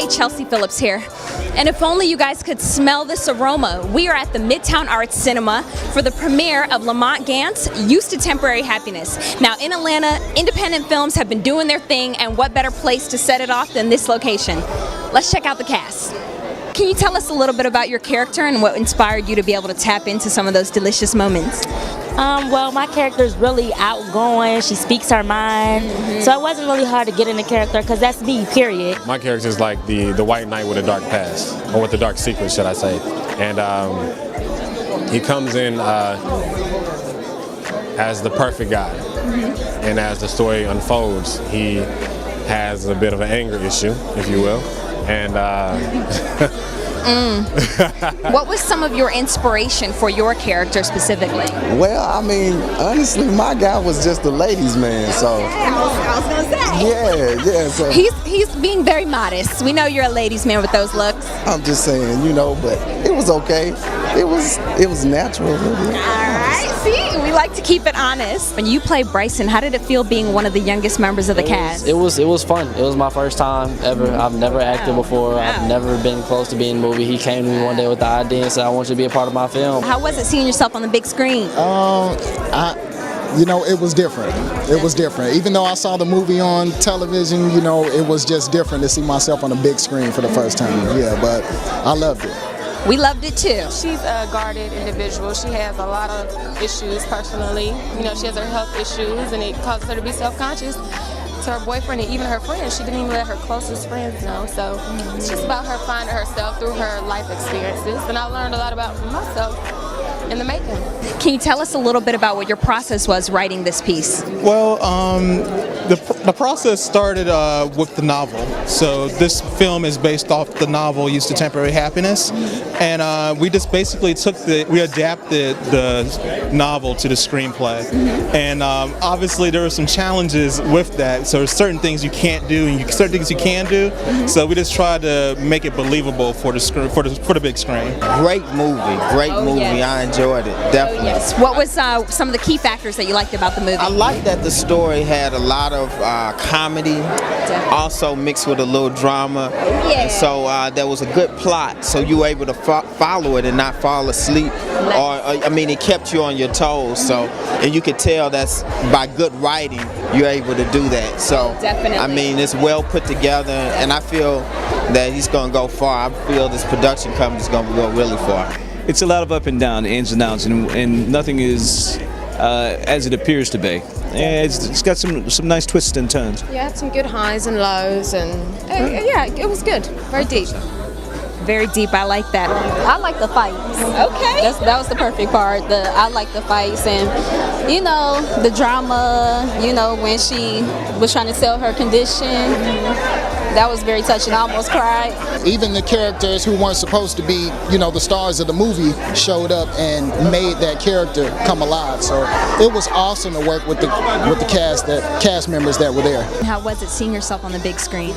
Hey, Chelsea Phillips here. And if only you guys could smell this aroma. We are at the Midtown Arts Cinema for the premiere of Lamont Gant's Used to Temporary Happiness. Now in Atlanta, independent films have been doing their thing, and what better place to set it off than this location? Let's check out the cast. Can you tell us a little bit about your character and what inspired you to be able to tap into some of those delicious moments? Well, my character is really outgoing. She speaks her mind. So it wasn't really hard to get in the character because that's me, period. My character is like the white knight with a dark past, or with a dark secret, should I say. And he comes in as the perfect guy. And as the story unfolds, he has a bit of an anger issue, if you will. And What was some of your inspiration for your character specifically? Well, I mean, honestly, my guy was just a ladies' man, so. I was gonna say. Yeah, so. He's being very modest. We know you're a ladies' man with those looks. I'm just saying, but it was okay. It was natural. Really. All right, see, we like to keep it honest. When you play Bryson, how did it feel being one of the youngest members of the cast? It was fun. It was my first time ever. I've never acted before. I've never been close to being in a movie. He came to me one day with the idea and said, I want you to be a part of my film. How was it seeing yourself on the big screen? It was different. It was different. Even though I saw the movie on television, it was just different to see myself on the big screen for the first time. Yeah, but I loved it. We loved it too. She's a guarded individual. She has a lot of issues personally. She has her health issues, and it causes her to be self-conscious to her boyfriend and even her friends. She didn't even let her closest friends know. So it's just about her finding herself through her life experiences. And I learned a lot about myself in the making. Can you tell us a little bit about what your process was writing this piece? Well, the process started with the novel. So this film is based off the novel Used to Temporary Happiness, and we just basically we adapted the novel to the screenplay. And obviously there were some challenges with that. So there's certain things you can't do and certain things you can do. So we just tried to make it believable for the screen, for the big screen. Great movie. Yes. I enjoyed it, definitely. Yes. What was some of the key factors that you liked about the movie? I liked that the story had a lot of comedy, also mixed with a little drama. And so there was a good plot, so you were able to follow it and not fall asleep. It kept you on your toes. So, and you could tell that's by good writing, you're able to do that. So, definitely. It's well put together, and I feel that he's going to go far. I feel this production company's going to go really far. It's a lot of up and down, ins and outs, and nothing is as it appears to be. And it's got some nice twists and turns. Yeah, had some good highs and lows, and it was good. Very deep. Very deep. I like that. I like the fights. Okay. That was the perfect part. I like the fights and the drama. When she was trying to sell her condition. That was very touching. I almost cried. Even the characters who weren't supposed to be, the stars of the movie showed up and made that character come alive. So it was awesome to work with the cast members that were there. How was it seeing yourself on the big screen?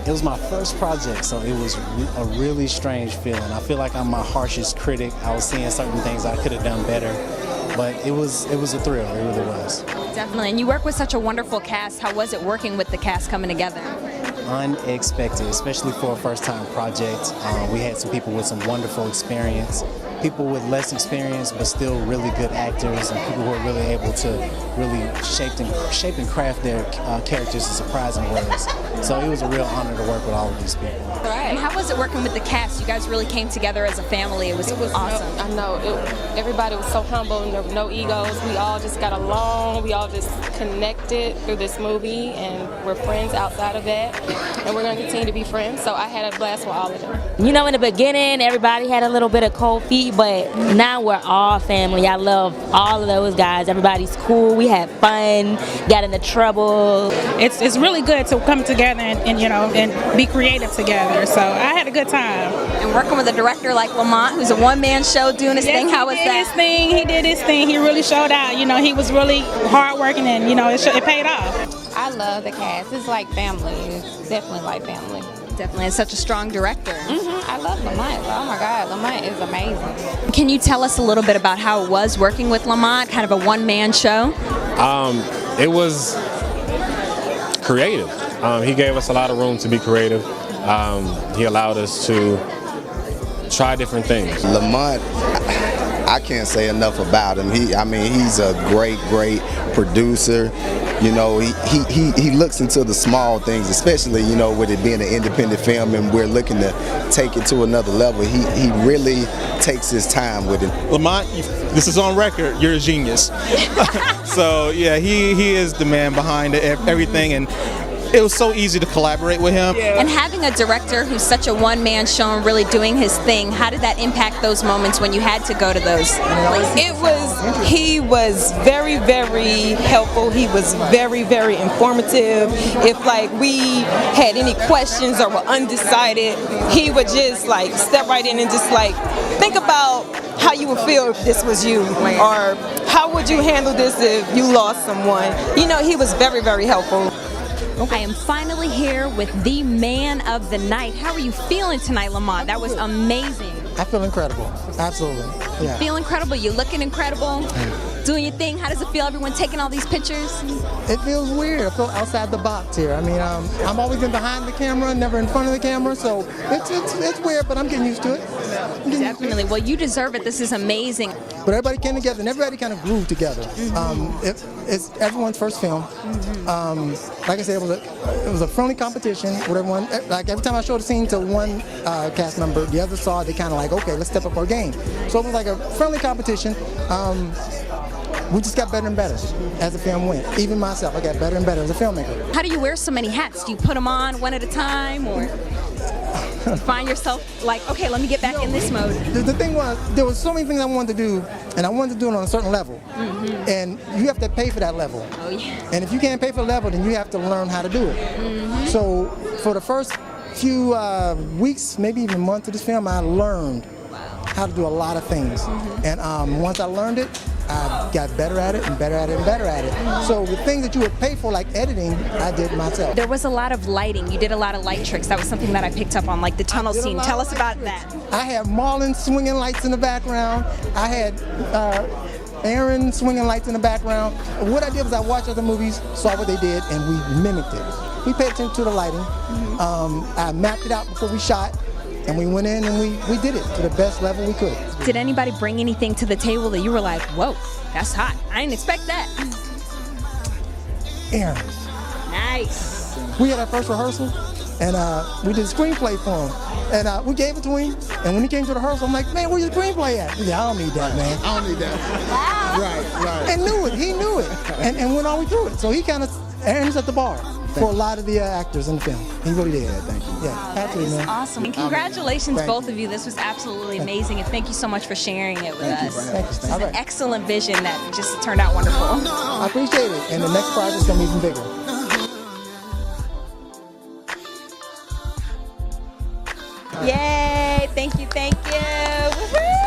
It was my first project, so it was a really strange feeling. I feel like I'm my harshest critic. I was seeing certain things I could have done better, but it was a thrill. It really was. Definitely. And you work with such a wonderful cast. How was it working with the cast coming together? Unexpected, especially for a first-time project. We had some people with some wonderful experience, people with less experience but still really good actors, and people who are really able to really shape and craft their characters in surprising ways. So it was a real honor to work with all of these people. Right. And how was it working with the cast? You guys really came together as a family. It was awesome. I know. Everybody was so humble and there were no egos. We all just got along. We all just connected through this movie, and we're friends outside of that. And we're going to continue to be friends. So I had a blast with all of them. In the beginning, everybody had a little bit of cold feet, but now we're all family. I love all of those guys. Everybody's cool. We had fun, got into trouble. It's really good to come together and be creative together. So I had a good time. And working with a director like Lamont, who's a one-man show doing his thing, how was that? He did his thing. He really showed out. He was really hardworking, and it paid off. I love the cast. It's like family. It's definitely like family. Definitely. It's such a strong director. I love Lamont. Oh my God, Lamont is amazing. Can you tell us a little bit about how it was working with Lamont, kind of a one-man show? It was creative. He gave us a lot of room to be creative. He allowed us to try different things. Lamont, I can't say enough about him. He's a great producer. You know, he looks into the small things, especially, you know, with it being an independent film and we're looking to take it to another level. He really takes his time with it. Lamont, this is on record, you're a genius. So yeah, he is the man behind everything, and it was so easy to collaborate with him. And having a director who's such a one-man show and really doing his thing, how did that impact those moments when you had to go to those places? He was very helpful. He was very informative. If like we had any questions or were undecided, he would just like step right in and just like think about how you would feel if this was you, or how would you handle this if you lost someone. You know, he was very helpful. I am finally here with the man of the night. How are you feeling tonight, Lamont? That was amazing. I feel incredible. Absolutely. Yeah. You feel incredible. You're looking incredible. Doing your thing. How does it feel? Everyone taking all these pictures? It feels weird. I feel outside the box here. I mean, I've always been behind the camera, never in front of the camera, so it's weird, but I'm getting used to it. Definitely. Well, you deserve it. This is amazing. But everybody came together, and everybody kind of grew together. It's everyone's first film. Like I said, it was a friendly competition with everyone. Like every time I showed a scene to one cast member, the other saw it, they kind of like, okay, let's step up our game. So it was like a friendly competition. We just got better and better as the film went. Even myself, I got better and better as a filmmaker. How do you wear so many hats? Do you put them on one at a time, or you find yourself like, okay, let me get back in this mode? The thing was, there was so many things I wanted to do, and I wanted to do it on a certain level. And you have to pay for that level. Oh, yeah. And if you can't pay for the level, then you have to learn how to do it. So for the first few weeks, maybe even months of this film, I learned how to do a lot of things. And once I learned it, I got better at it and better at it and better at it. So the things that you would pay for, like editing, I did myself. There was a lot of lighting. You did a lot of light tricks. That was something that I picked up on, like the tunnel scene. Tell us about that. I had Marlon swinging lights in the background. I had Aaron swinging lights in the background. What I did was I watched other movies, saw what they did, and we mimicked it. We paid attention to the lighting. I mapped it out before we shot. And we went in and we did it to the best level we could. Did anybody bring anything to the table that you were like, whoa, that's hot? I didn't expect that. Aaron. Nice. We had our first rehearsal, and we did a screenplay for him. And we gave it to him, and when he came to the rehearsal, I'm like, man, where's your screenplay at? He said, I don't need that, man. I don't need that. Right. And knew it. He knew it. And went all the way through it. So he kind of, Aaron's at the bar for a lot of the actors in the film. He really did. Yeah, thank you. Yeah, absolutely, man. Awesome. And congratulations, both of you. This was absolutely amazing, and thank you so much for sharing it with us. Thank you. This is an excellent vision that just turned out wonderful. I appreciate it, and the next project's gonna be even bigger. Yay! Thank you. Woo-hoo!